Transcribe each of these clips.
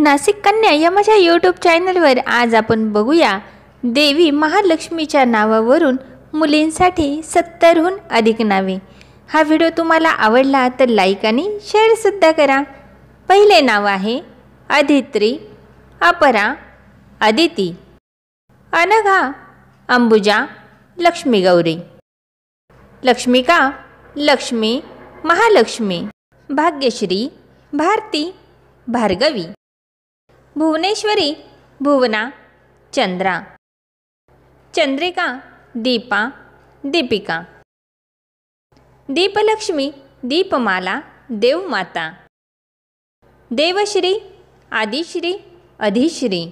नाशिक कन्या या माझ्या यूट्यूब चॅनलवर आज आपण बघूया देवी महालक्ष्मीच्या नावावरून मुलींसाठी 70हून अधिक नावे। हा व्हिडिओ तुम्हाला आवडला तर लाईक आणि शेअर सुद्धा करा। पहिले नाव आहे अदित्री, अपरा, अदिती, अनघा, अंबुजा, लक्ष्मी गौरी, लक्ष्मिका, लक्ष्मी, महालक्ष्मी, भाग्यश्री, भारती, भार्गवी, भुवनेश्वरी, भुवना, चंद्रा, चंद्रिका, दीपा, दीपिका, दीपलक्ष्मी, दीपमाला, देवमाता, देवश्री, आदिश्री, अधिश्री,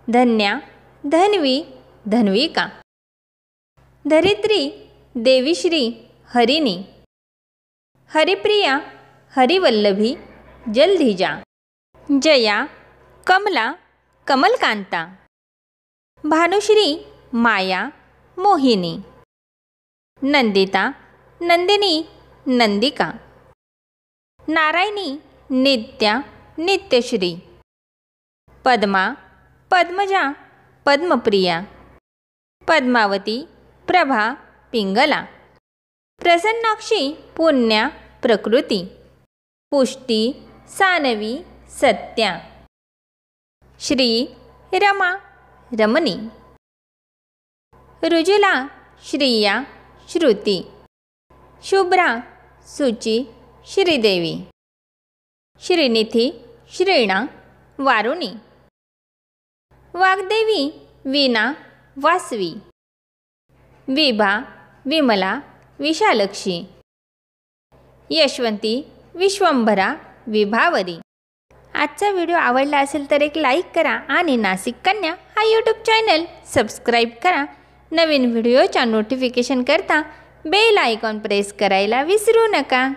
धन्या, धन्वी, धन्विका, धरित्री, देवीश्री, हरिणी, हरिप्रिया, हरिवल्लभी, जलधिजा, जया, कमला, कमलकांता, भानुश्री, माया, मोहिनी, नंदिता, नंदिनी, नंदिका, नारायणी, नित्या, नित्यश्री, पद्मा, पद्मजा, पद्मप्रिया, पद्मावती, प्रभा, पिंगला, प्रसन्नाक्षी, पुण्या, प्रकृती, पुष्टी, सानवी, सत्या, श्री, रमा, रमणी, रुजुला, श्रिया, श्रुती, शुभ्रा, सुची, श्रीदेवी, श्रीनिधी, श्रीणा, वारुणी, वाग्देवी, वीणा, वासवी, विभा, विमला, विशालक्षी, यशवंती, विश्वंभरा, विभावरी। आजचा व्हिडिओ आवडला असेल तर एक लाईक करा आणि नाशिक कन्या हा यूट्यूब चॅनल सबस्क्राईब करा। नवीन व्हिडिओच्या नोटिफिकेशन करता बेल आयकॉन प्रेस करायला विसरू नका।